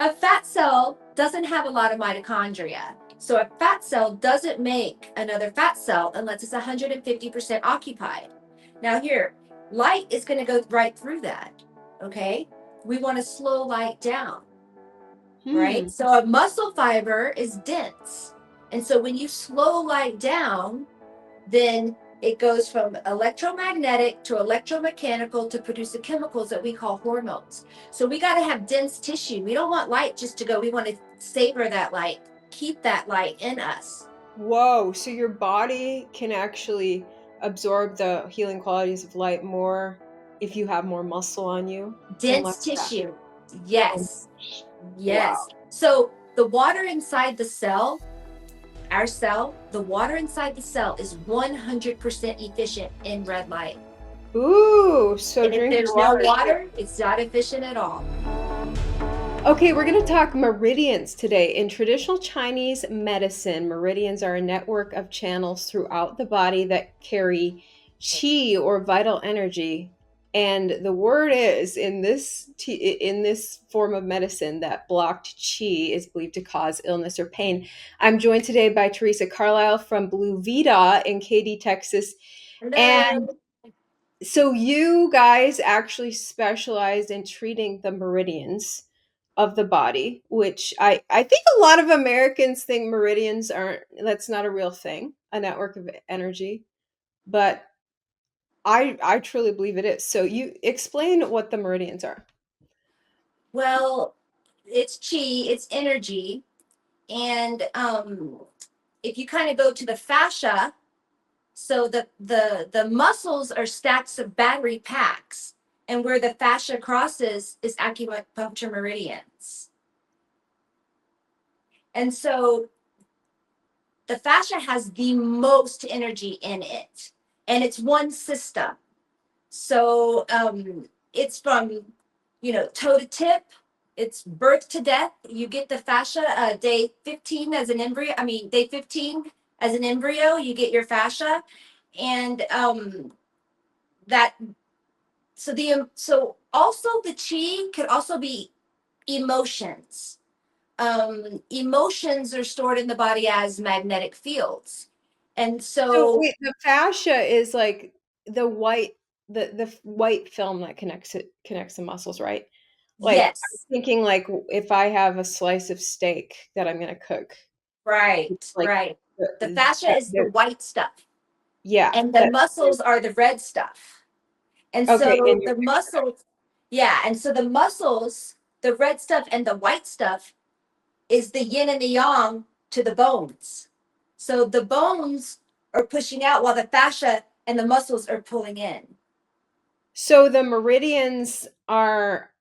A fat cell doesn't have a lot of mitochondria. So a fat cell doesn't make another fat cell unless it's 150% occupied. Now here, light is going to go right through that. Okay? We want to slow light down, right? Hmm. So a muscle fiber is dense. And so when you slow light down, then it goes from electromagnetic to electromechanical to produce the chemicals that we call hormones. So we got to have dense tissue. We don't want light just to go. We want to savor that light, keep that light in us. Whoa, so your body can actually absorb the healing qualities of light more if you have more muscle on you and Dense less fat. tissue. Oh, Yes. wow. Yes. So the water inside the cell, our cell, the water inside the cell is 100% efficient in red light. Ooh, so And if drink your there's no water. water, it's not efficient at all. Okay, we're going to talk meridians today. In traditional Chinese medicine, meridians are a network of channels throughout the body that carry qi or vital energy. And the word is in this form of medicine that blocked qi is believed to cause illness or pain. I'm joined today by Teresa Carlisle from Blue Vita in Katy, Texas. And Hello. so you guys actually specialized in treating the meridians of the body, which I think a lot of Americans think meridians aren't that's not a real thing, a network of energy, but I truly believe it is. So you explain what the meridians are. Well, it's chi, it's energy. And if you kind of go to the fascia, so the muscles are stacks of battery packs, and where the fascia crosses is acupuncture meridians. And so the fascia has the most energy in it, and it's one system. So it's from, toe to tip. It's birth to death. You get the fascia day 15 as an embryo. I mean, day 15 as an embryo, you get your fascia, and that. So also the chi could also be emotions. Emotions are stored in the body as magnetic fields, and So so wait, the fascia is like the white the white film that connects the muscles, right? Like I'm yes, thinking like if I have a slice of steak that I'm going to cook, it's right, like right. The the, fascia is the the white stuff, yeah, and the that muscles are the red stuff. And okay, so in your the picture. muscles, yeah, and so the muscles, the red stuff and the white stuff is the yin and the yang to the bones. So the bones are pushing out while the fascia and the muscles are pulling in. So the meridians are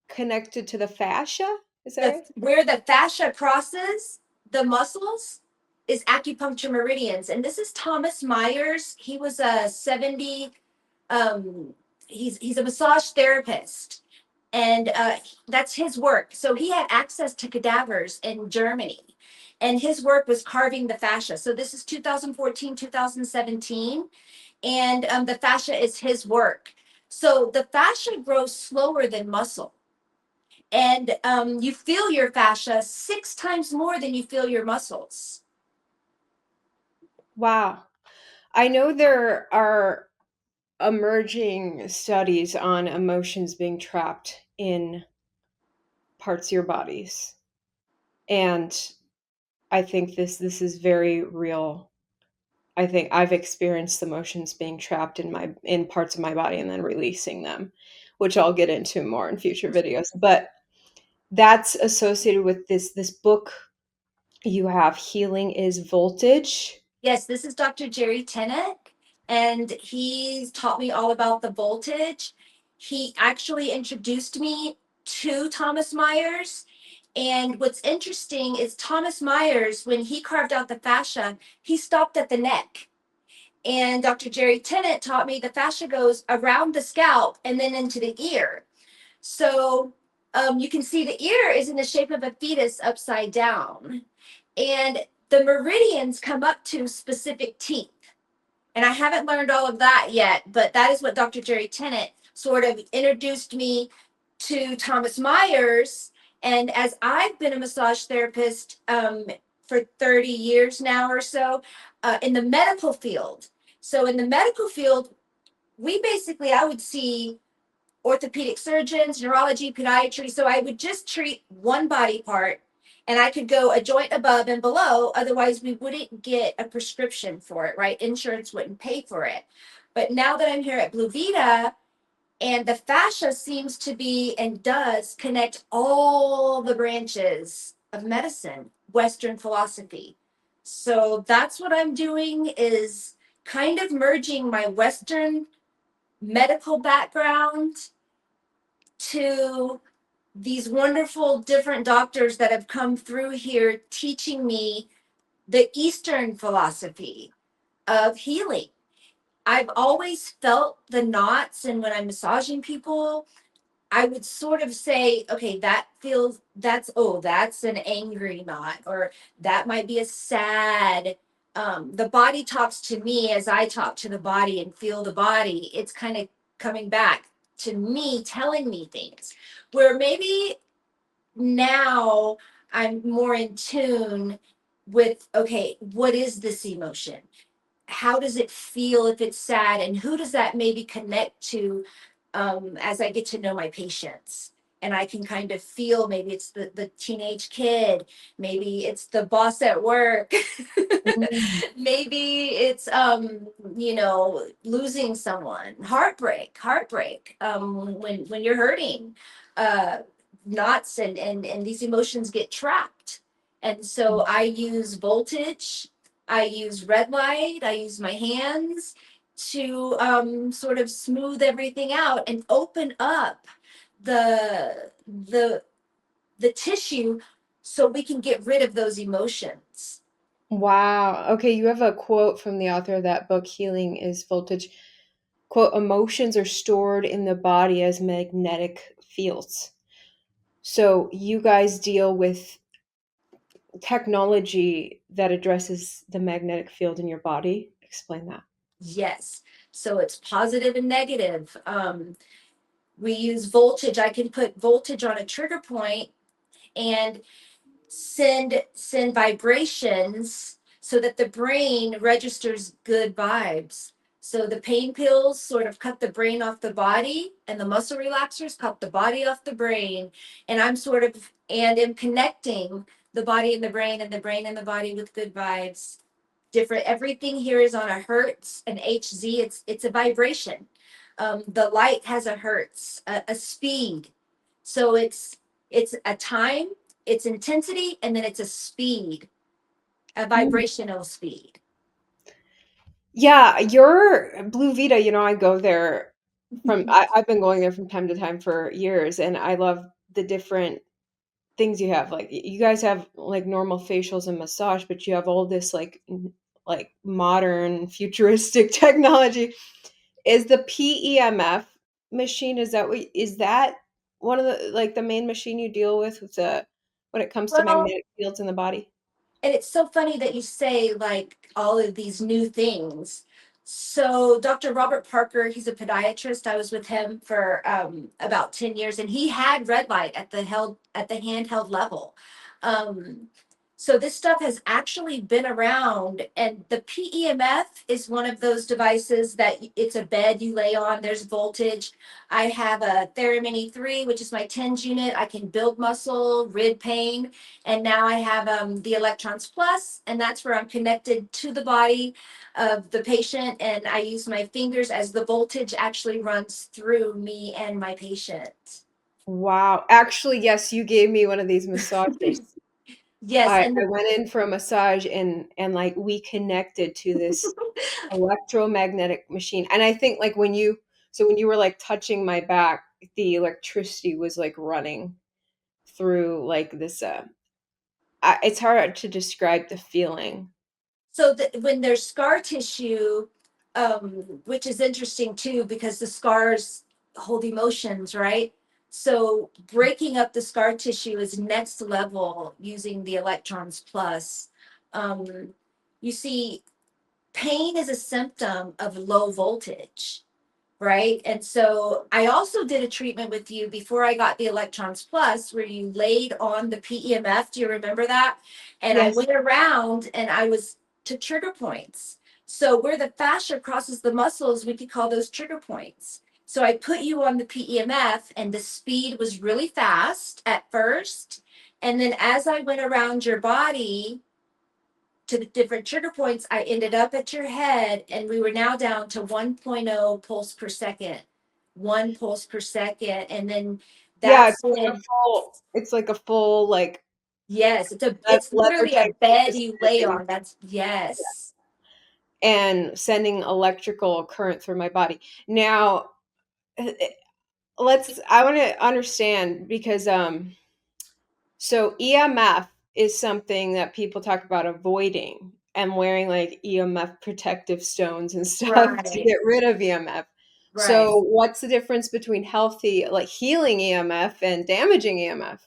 connected to the fascia, is that right? Where the fascia crosses the muscles is acupuncture meridians. And this is Thomas Myers. He was a 70, um, he's a massage therapist. And that's his work. So he had access to cadavers in Germany. And his work was carving the fascia. So this is 2014, 2017. And the fascia is his work. So the fascia grows slower than muscle, and you feel your fascia 6 times more than you feel your muscles. Wow. I know there are emerging studies on emotions being trapped in parts of your bodies. And I think this is very real. I think I've experienced emotions being trapped in parts of my body and then releasing them, which I'll get into more in future videos. But that's associated with this book you have, Healing is Voltage. Yes, this is Dr. Jerry Tennant, and he's taught me all about the voltage. He actually introduced me to Thomas Myers. And what's interesting is Thomas Myers, when he carved out the fascia, he stopped at the neck. And Dr. Jerry Tennant taught me the fascia goes around the scalp and then into the ear. So you can see the ear is in the shape of a fetus upside down. And the meridians come up to specific teeth. And I haven't learned all of that yet, but that is what Dr. Jerry Tennant sort of introduced me to Thomas Myers. And as I've been a massage therapist for 30 years now or so, in the medical field. So in the medical field, we basically, I would see orthopedic surgeons, neurology, podiatry. So I would just treat one body part and I could go a joint above and below. Otherwise, we wouldn't get a prescription for it, right? Insurance wouldn't pay for it. But now that I'm here at Blue Vita, and the fascia seems to be and does connect all the branches of medicine, Western philosophy. So that's what I'm doing is kind of merging my Western medical background to these wonderful different doctors that have come through here teaching me the Eastern philosophy of healing. I've always felt the knots, and when I'm massaging people, I would sort of say, okay, that feels, that's an angry knot, or that might be a sad. The body talks to me as I talk to the body and feel the body. It's kind of coming back to me, telling me things. Where maybe now I'm more in tune with, okay, what is this emotion? How does it feel if it's sad? And who does that maybe connect to as I get to know my patients? And I can kind of feel maybe it's the teenage kid, maybe it's the boss at work, Mm. maybe it's losing someone, heartbreak, when you're hurting, uh knots and these emotions get trapped. And so I use voltage, I use red light, I use my hands to sort of smooth everything out and open up the the tissue so we can get rid of those emotions. Wow. Okay, you have a quote from the author of that book, Healing is Voltage. Quote, emotions are stored in the body as magnetic fields. So you guys deal with technology that addresses the magnetic field in your body. Explain that. Yes. So it's positive and negative. We use voltage. I can put voltage on a trigger point and send vibrations so that the brain registers good vibes. So the pain pills sort of cut the brain off the body, and the muscle relaxers cut the body off the brain. And I'm sort of and am connecting the body and the brain and the brain and the body with good vibes. Different, everything here is on a hertz, an HZ. It's a vibration. The light has a hertz, a speed. So it's a time, it's intensity, and then it's a speed, a Mm. vibrational speed. Yeah, your Blue Vita, I go there I've been going there from time to time for years, and I love the different things you have. Like you guys have like normal facials and massage, but you have all this like modern futuristic technology. Is the PEMF machine, is that one of the like the main machine you deal with the when it comes to Well, magnetic fields in the body? and it's so funny that you say like all of these new things. So Dr. Robert Parker, he's a podiatrist. I was with him for about 10 years, and he had red light at the handheld level. Um, so this stuff has actually been around, and the PEMF is one of those devices that it's a bed you lay on. There's voltage. I have a Theremin E3, which is my TENS unit. I can build muscle, rid pain, and now I have the Electrons Plus, and that's where I'm connected to the body of the patient. And I use my fingers as the voltage actually runs through me and my patient. Wow. Actually, yes, you gave me one of these massages. Yes, I and I went in for a massage and like we connected to this electromagnetic machine. And I think like when you were like touching my back, the electricity was like running through like this it's hard to describe the feeling. so that when there's scar tissue, which is interesting too, because the scars hold emotions, right? So breaking up the scar tissue is next level using the Electrons Plus. Um, you see, pain is a symptom of low voltage, right? And so I also did a treatment with you before I got the Electrons Plus where you laid on the PEMF. Do you remember that? And I Yes. went around and I was to trigger points. So where the fascia crosses the muscles, we could call those trigger points. So I put you on the PEMF and the speed was really fast at first. And then as I went around your body, to the different trigger points, I ended up at your head, and we were now down to 1.0 pulse per second, 1 pulse per second. And then Yeah, that's when, it's like a full like yes, that it's leather literally a type bed you lay position on. That's, yes. and sending electrical current through my body. Now, I want to understand because so EMF is something that people talk about avoiding and wearing like EMF protective stones and stuff to Right, get rid of EMF. right. So what's the difference between healthy, like healing EMF and damaging EMF?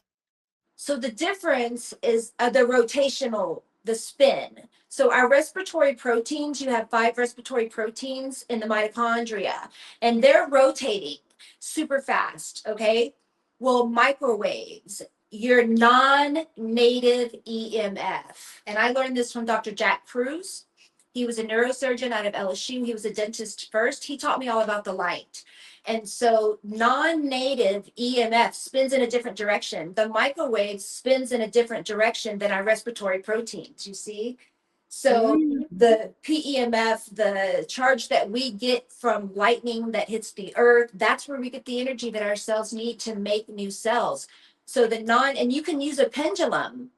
So the difference is the rotational, the spin. So our respiratory proteins, you have 5 respiratory proteins in the mitochondria, and they're rotating super fast. Okay. Well, microwaves, your non-native EMF, and I learned this from Dr. Jack Cruz. He was a neurosurgeon out of LSU. He was a dentist first. He taught me all about the light. And so non-native EMF spins in a different direction. The microwave spins in a different direction than our respiratory proteins, you see? So Mm. the PEMF, the charge that we get from lightning that hits the earth, that's where we get the energy that our cells need to make new cells. So and you can use a pendulum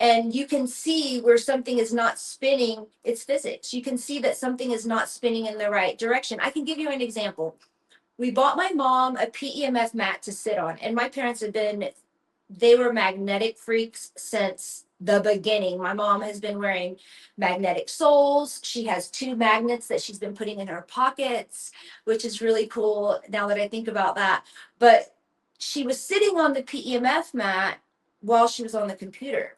and you can see where something is not spinning. It's physics. You can see that something is not spinning in the right direction. I can give you an example. We bought my mom a PEMF mat to sit on, and my parents have been, they were magnetic freaks since the beginning. My mom has been wearing magnetic soles. She has 2 magnets that she's been putting in her pockets, which is really cool now that I think about that. But she was sitting on the PEMF mat while she was on the computer.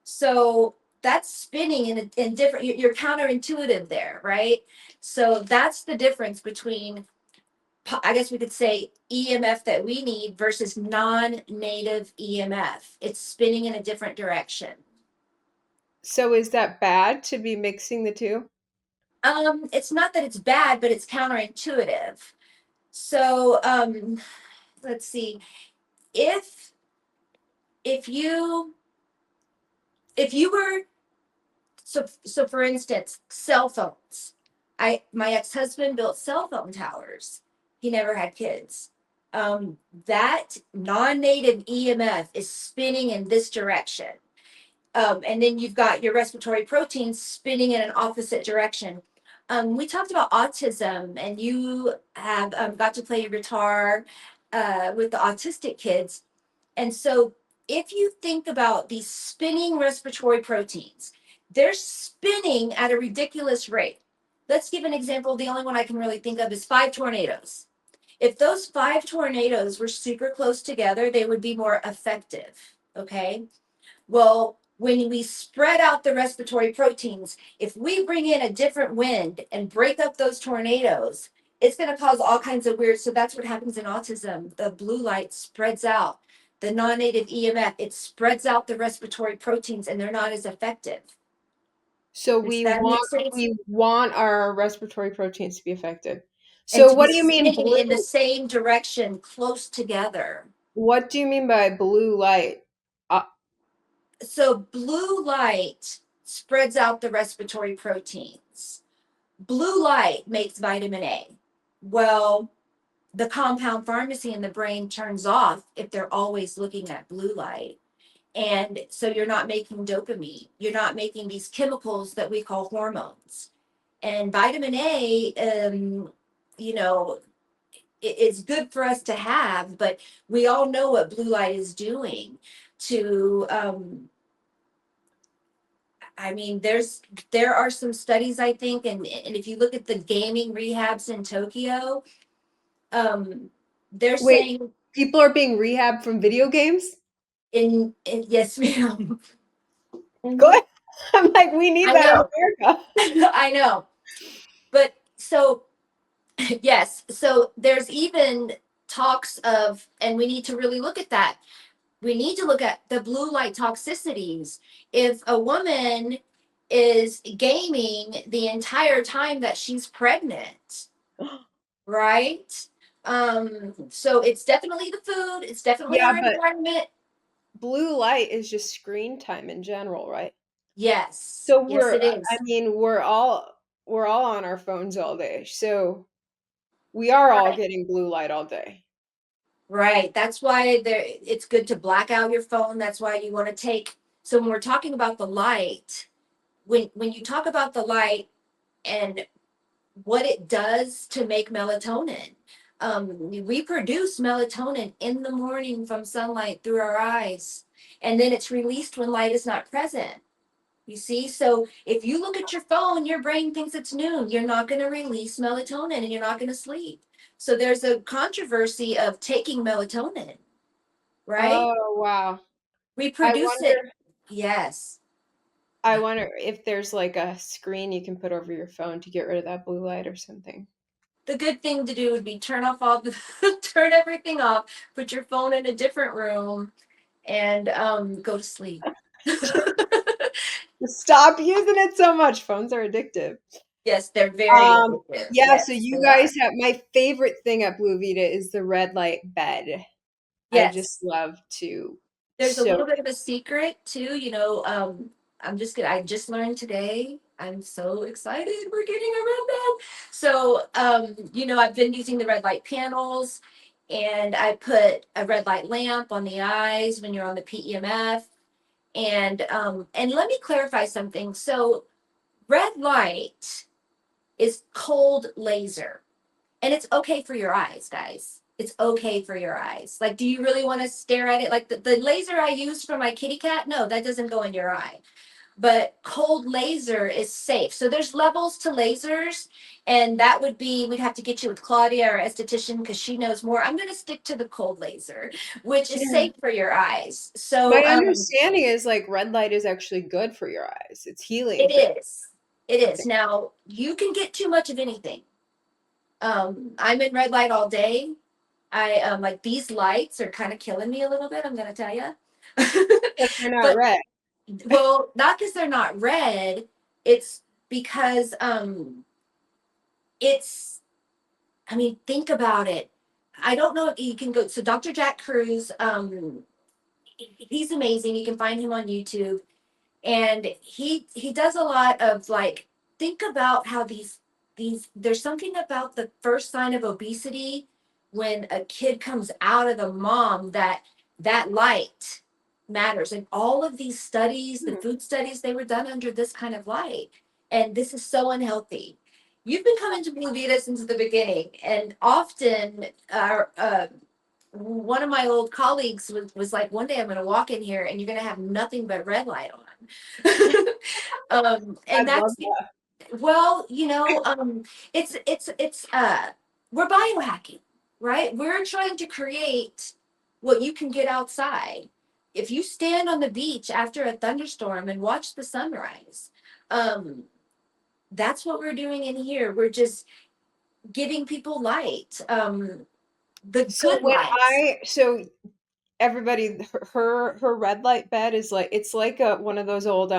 So that's spinning in different, you're counterintuitive there, right? So that's the difference between, I guess we could say, EMF that we need versus non-native EMF. It's spinning in a different direction. So is that bad to be mixing the two? It's not that it's bad, but it's counterintuitive. So, let's see. If if you if you were, so for instance, cell phones. My ex-husband built cell phone towers. He never had kids. That non-native EMF is spinning in this direction. And then you've got your respiratory proteins spinning in an opposite direction. We talked about autism, and you have got to play your guitar with the autistic kids. And so, if you think about these spinning respiratory proteins, they're spinning at a ridiculous rate. Let's give an example. The only one I can really think of is 5 tornadoes. If those 5 tornadoes were super close together, they would be more effective. Okay. Well, when we spread out the respiratory proteins, if we bring in a different wind and break up those tornadoes, it's going to cause all kinds of weird. So that's what happens in autism. The blue light spreads out. The non-native EMF, it spreads out the respiratory proteins and they're not as effective. So Does that make sense? we want our respiratory proteins to be effective. And So to be what do you mean spinning in the blue? same direction, close together. What do you mean by blue light? Uh, So blue light spreads out the respiratory proteins. Blue light makes vitamin A. Well, the compound pharmacy in the brain turns off if they're always looking at blue light. And so you're not making dopamine. You're not making these chemicals that we call hormones. And vitamin A, you know, it's good for us to have, but we all know what blue light is doing to, I mean, there are some studies, I think, and if you look at the gaming rehabs in Tokyo, um, they're Wait, saying people are being rehabbed from video games? in yes, ma'am. Go Mhm. ahead. I'm like, we need I that in know, America. I know, but so Yes. So there's even talks of, and we need to really look at that. We need to look at the blue light toxicities. If a woman is gaming the entire time that she's pregnant, right? So it's definitely the food, it's definitely Yeah, our but environment. blue light is just screen time in general, right? Yes, So yes, it I is. mean, we're all on our phones all day. So we are all Right. getting blue light all day. Right. That's why it's good to black out your phone. That's why you want to take, so when we're talking about the light, when you talk about the light and what it does to make melatonin, we produce melatonin in the morning from sunlight through our eyes, and then it's released when light is not present. You see, so if you look at your phone, your brain thinks it's noon. You're not going to release melatonin and you're not going to sleep. So there's a controversy of taking melatonin, right? Oh, wow. We I produce it. wonder Yes. I wonder if there's like a screen you can put over your phone to get rid of that blue light or something. The good thing to do would be turn off all the, turn everything off, put your phone in a different room, and go to sleep. Stop using it so much. Phones are addictive. Yes, they're very addictive. Yeah, so Yes, you they guys are. have my favorite thing at Blue Vita is the red light bed. I just Yes. love to There's a soak. little bit of a secret too, I just learned today. I'm so excited. We're getting a red bed. So, I've been using the red light panels, and I put a red light lamp on the eyes when you're on the PEMF. And let me clarify something. So, red light is cold laser, and it's okay for your eyes, guys. It's okay for your eyes. Like, do you really want to stare at it? Like the laser I used for my kitty cat, no, that doesn't go in your eye. But cold laser is safe. So there's levels to lasers, and that would be, we'd have to get you with Claudia, our esthetician, because she knows more. I'm going to stick to the cold laser, which is Yeah. safe for your eyes. My So understanding is like red light is actually good for your eyes. It's healing it for is. It is. Now you can get too much of anything. I'm in red light all day. I like these lights are kind of killing me a little bit, I'm gonna tell you. because they're not But red. well, not because they're not red, it's because it's, I mean, think about it. I don't know if you can go, so Dr. Jack Cruz, he's amazing. You can find him on YouTube, and he does a lot of like, think about how these there's something about the first sign of obesity when a kid comes out of the mom, that light matters. And all of these studies, the Hmm. food studies, they were done under this kind of light, and this is so unhealthy. You've been coming to Blue Vita since the beginning, and often one of my old colleagues was like, one day I'm going to walk in here and you're going to have nothing but red light on. And I'd love that's, that. well, we're biohacking, right? We're trying to create what you can get outside. If you stand on the beach after a thunderstorm and watch the sunrise, um, that's what we're doing in here. We're just giving people light, the So good lights, so everybody her red light bed is like it's like a one of those old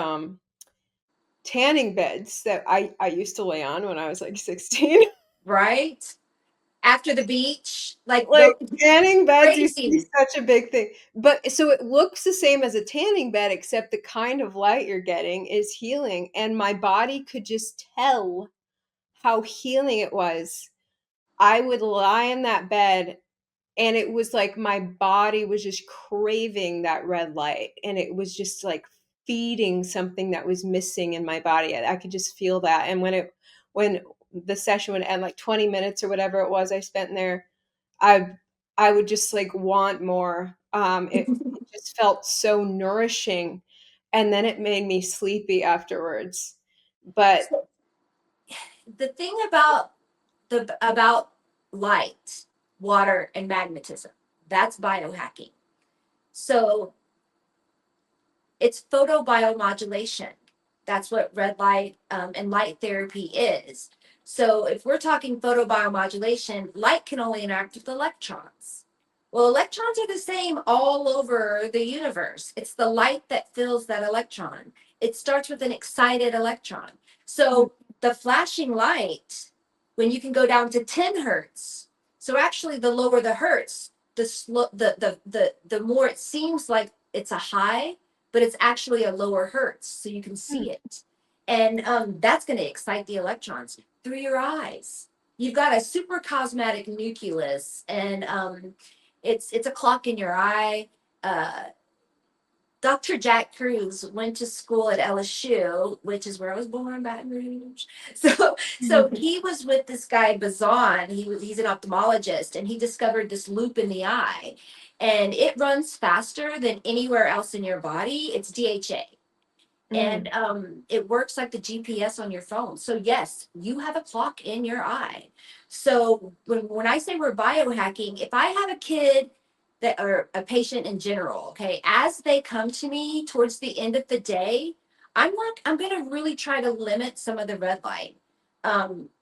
tanning beds that I used to lay on when I was like 16. right? After the beach, like Like the tanning beds used to be crazy, such a big thing. But so it looks the same as a tanning bed, except the kind of light you're getting is healing. And my body could just tell how healing it was. I would lie in that bed and it was like my body was just craving that red light. And it was just like feeding something that was missing in my body. I could just feel that. And when the session would end, like 20 minutes or whatever it was I spent in there, I I would just like want more. It just felt so nourishing, and then it made me sleepy afterwards. But so the thing about light, water, and magnetism, that's biohacking. So it's photobiomodulation. That's what red light and light therapy is. So if we're talking photobiomodulation, light can only interact with electrons. Well, electrons are the same all over the universe. It's the light that fills that electron. It starts with an excited electron. Mm. So the flashing light, when you can go down to 10 hertz, so actually the lower the hertz, the more it seems like it's a high, but it's actually a lower hertz, so you can Mm. see it. And that's going to excite the electrons through your eyes. You've got a super cosmetic nucleus, and it's a clock in your eye. Uh, Dr. Jack Cruz went to school at LSU, which is where I was born, Baton Rouge. So he was with this guy Bazan. He's an ophthalmologist, and he discovered this loop in the eye, and it runs faster than anywhere else in your body. It's DHA, and Mm. it works like the GPS on your phone. So yes, you have a clock in your eye. So when I say we're biohacking, if I have a kid that or a patient in general, okay, as they come to me towards the end of the day, I'm going to really try to limit some of the red light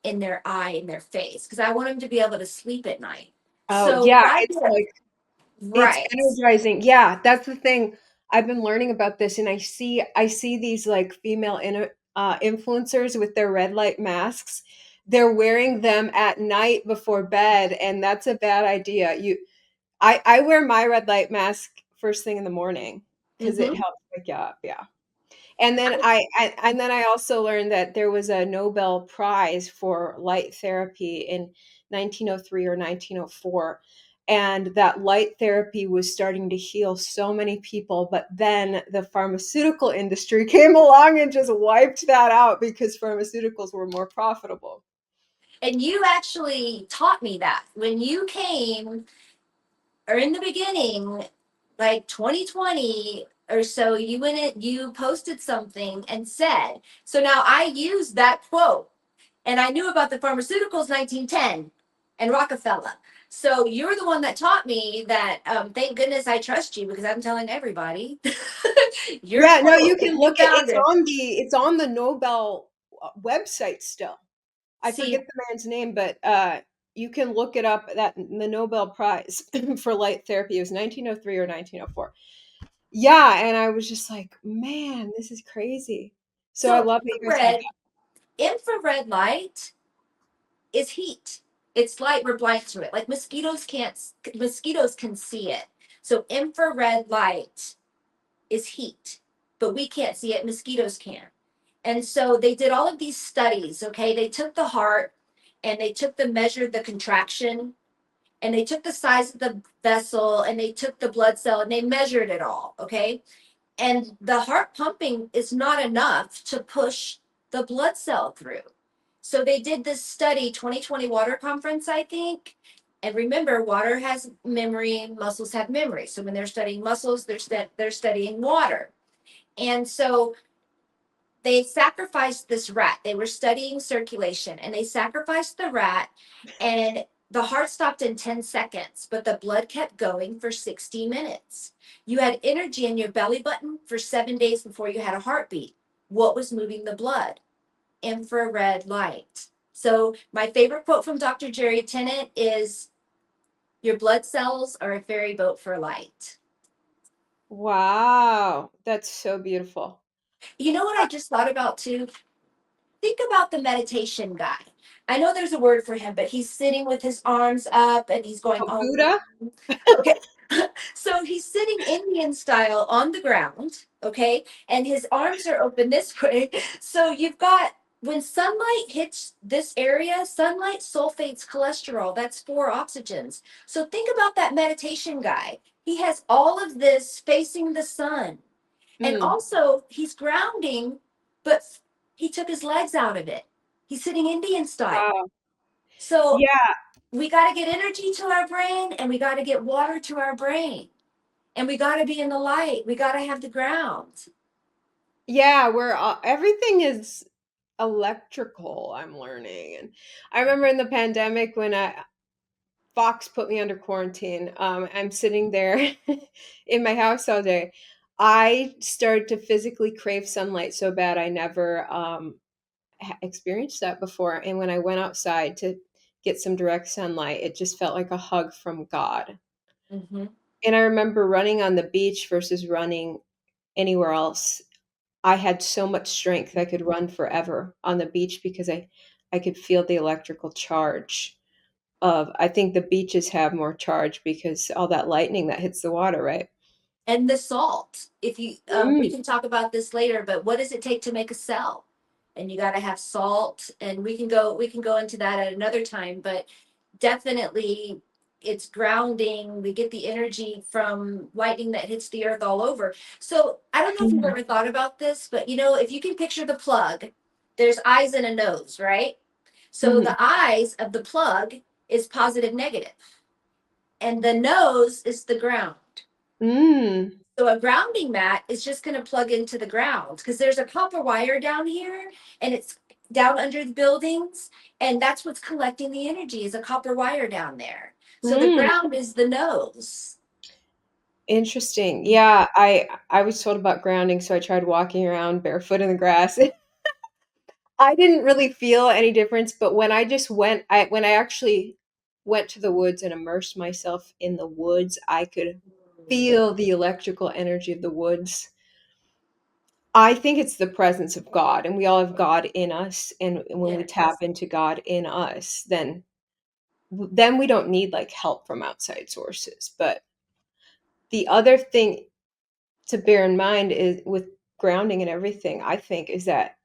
in their eye, in their face, because I want them to be able to sleep at night. Oh, So if yeah, I it's get like it's right. energizing. Yeah, that's the thing. I've been learning about this, and I see these like female influencers with their red light masks. They're wearing them at night before bed, and that's a bad idea. I wear my red light mask first thing in the morning because it Mm-hmm. helps wake you up. Yeah. And then I also learned that there was a Nobel Prize for light therapy in 1903 or 1904, and that light therapy was starting to heal so many people, but then the pharmaceutical industry came along and just wiped that out because pharmaceuticals were more profitable. And you actually taught me that when you came, or in the beginning, like 2020 or so, you went it, you posted something and said, so now I used that quote, and I knew about the pharmaceuticals 1910 and Rockefeller. So you're the one that taught me that. Thank goodness I trust you, because I'm telling everybody your Yeah, no, you quote. can You look at found it. it's on the Nobel website still. I See, forget the man's name, but you can look it up. That the Nobel Prize for light therapy it was 1903 or 1904. Yeah, and I was just like, man, this is crazy. So I so love that you guys have infrared, infrared light is heat. It's light. We're blind to it. Like mosquitoes can't. Mosquitoes can see it. So infrared light is heat, but we can't see it. Mosquitoes can. And so they did all of these studies. Okay, they took the heart and they took measured the contraction, and they took the size of the vessel, and they took the blood cell, and they measured it all. Okay, and the heart pumping is not enough to push the blood cell through. So they did this study, 2020 water conference, I think. And remember, water has memory and muscles have memory. So when they're studying muscles, they're studying water. And so they sacrificed this rat. They were studying circulation, and they sacrificed the rat, and the heart stopped in 10 seconds, but the blood kept going for 60 minutes. You had energy in your belly button for 7 days before you had a heartbeat. What was moving the blood? Infrared light. So, my favorite quote from Dr. Jerry Tennant is, your blood cells are a ferry boat for light. Wow, that's so beautiful. You know what I just thought about too? Think about the meditation guy. I know there's a word for him, but he's sitting with his arms up and he's going, Oh, oh, Buddha? okay. So he's sitting Indian style on the ground, okay? And his arms are open this way. So you've got, when sunlight hits this area, sunlight sulfates cholesterol. That's 4 oxygens. So think about that meditation guy. He has all of this facing the sun. And Mm, also, he's grounding, but he took his legs out of it. He's sitting Indian style. wow. So Yeah, we got to get energy to our brain, and we got to get water to our brain, and we got to be in the light. We got to have the ground. yeah, we're everything is electrical, I'm learning. And I remember in the pandemic when Fox put me under quarantine. I'm sitting there in my house all day. I started to physically crave sunlight so bad I never experienced that before. And when I went outside to get some direct sunlight, it just felt like a hug from God. Hmm. And I remember running on the beach versus running anywhere else. I had so much strength. I could run forever on the beach because I could feel the electrical charge of, I think the beaches have more charge because all that lightning that hits the water, right? And the salt. If you, we Mm, can talk about this later, but what does it take to make a cell? And you got to have salt, and we can go into that at another time. But definitely, it's grounding. We get the energy from lightning that hits the earth all over. So I don't know if you've mhm, ever thought about this, but if you can picture the plug, there's eyes and a nose, right? So mhm. the eyes of the plug is positive, negative, and the nose is the ground. Mm, So a grounding mat is just going to plug into the ground because there's a copper wire down here and it's down under the buildings. And that's what's collecting the energy is a copper wire down there. So the mm. ground is the nose. Interesting. Yeah, I was told about grounding, so I tried walking around barefoot in the grass. I didn't really feel any difference, but when I just went, when I actually went to the woods and immersed myself in the woods, I could feel the electrical energy of the woods. I think it's the presence of God, and we all have God in us, and when we tap Yes. into God in us, then we don't need like help from outside sources. But the other thing to bear in mind is with grounding and everything, I think, is that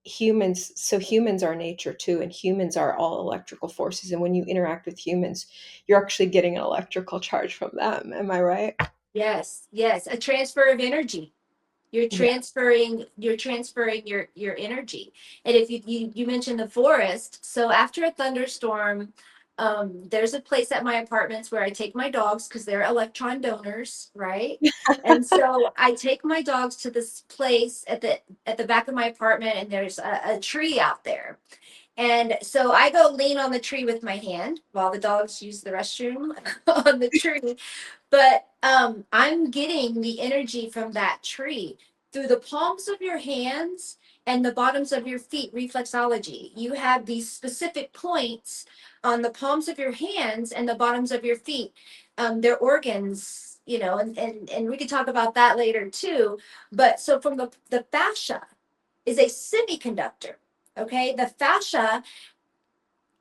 humans are nature too, and humans are all electrical forces, and when you interact with humans, you're actually getting an electrical charge from them. Am I right? Yes. Yes. A transfer of energy. You're Yeah. transferring your energy. And if you mentioned the forest, so after a thunderstorm, there's a place at my apartments where I take my dogs because they're electron donors, right? And so I take my dogs to this place at the back of my apartment, and there's a tree out there. And so I go lean on the tree with my hand while the dogs use the restroom on the tree. But I'm getting the energy from that tree through the palms of your hands and the bottoms of your feet, reflexology. You have these specific points on the palms of your hands and the bottoms of your feet. They're organs, and we could talk about that later too. But so from the fascia is a semiconductor. Okay, the fascia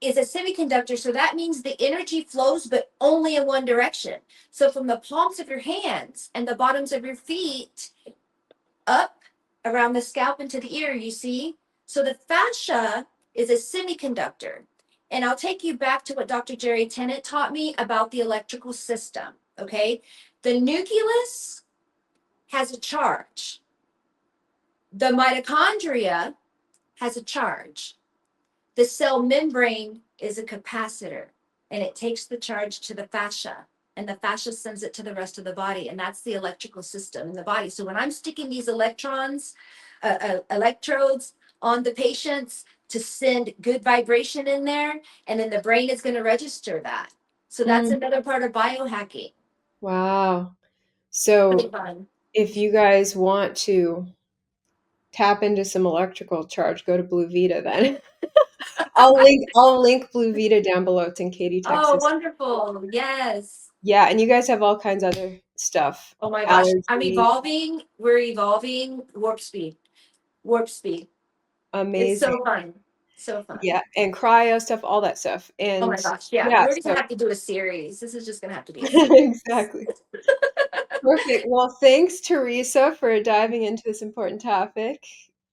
is a semiconductor, so that means the energy flows, but only in one direction. So from the palms of your hands and the bottoms of your feet up around the scalp into the ear, you see? So the fascia is a semiconductor. And I'll take you back to what Dr. Jerry Tennant taught me about the electrical system. Okay. The nucleus has a charge, the mitochondria has a charge. The cell membrane is a capacitor, and it takes the charge to the fascia, and the fascia sends it to the rest of the body, and that's the electrical system in the body. So when I'm sticking these electrodes on the patients to send good vibration in there, and then the brain is going to register that. So that's Mm, another part of biohacking. wow. Pretty So fun. if you guys want to tap into some electrical charge, go to Blue Vita then. I'll link Blue Vita down below. It's in Katy, Oh, Texas. wonderful. Yes. Yeah, and you guys have all kinds of other stuff. Oh my gosh. I'm Allergy, evolving. We're evolving warp speed. Warp speed. It's amazing. so fun. So fun. Yeah, and cryo stuff, all that stuff. Oh my And gosh. Yeah. yeah, We're gonna so have to do a series. This is just gonna have to be a series. exactly. Perfect. Well, thanks, Teresa, for diving into this important topic.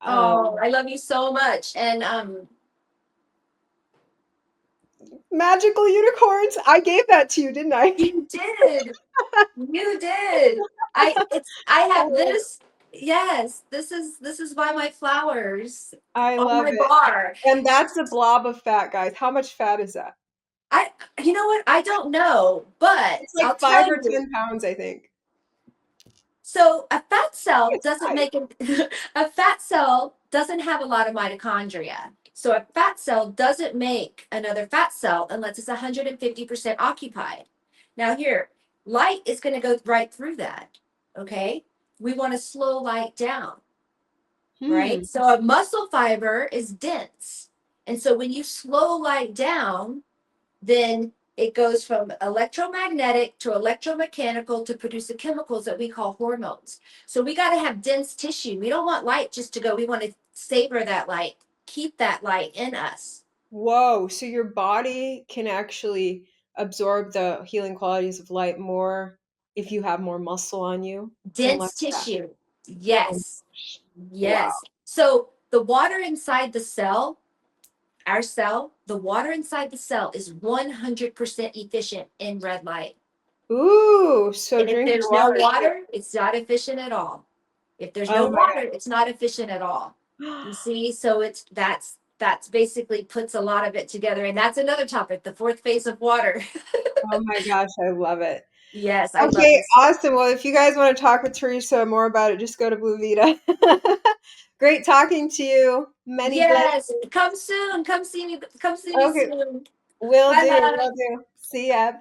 Oh, Um, I love you so much. And Magical unicorns. I gave that to you, didn't I? you did. You did. I have Oh, this. Yes, this is why my flowers I on love my it. bar. And that's a blob of fat, guys. How much fat is that? I you know what? I don't know, but It's like I'll 5 tell or you. 10 pounds, I think. So a fat cell It's doesn't tight. make a fat cell doesn't have a lot of mitochondria. So a fat cell doesn't make another fat cell unless it's 150% occupied. Now here, light is going to go right through that. Okay? We want to slow light down. Hmm. right? So a muscle fiber is dense. And so when you slow light down, then it goes from electromagnetic to electromechanical to produce the chemicals that we call hormones. So we got to have dense tissue. We don't want light just to go. We want to savor that light, keep that light in us. Whoa. So your body can actually absorb the healing qualities of light more if you have more muscle on you and less Dense fat. tissue. Oh, Yes. wow. Yes. So the water inside the cell, our cell, the water inside the cell is 100% efficient in red light. Ooh, so And if drink your there's no water. water, it's not efficient at all. If there's Oh no my water, it's not efficient at all. God. You see, so it's that's basically puts a lot of it together. And that's another topic, the fourth phase of water. Oh my gosh, I love it. Yes, I love Okay, this. awesome. Well, if you guys want to talk with Teresa more about it, just go to Blue Vita. Great talking to you. Many Yes, blessings. come soon. Come see me. Come see me Okay, soon. will Bye do. bye. Will do. See ya. Bye.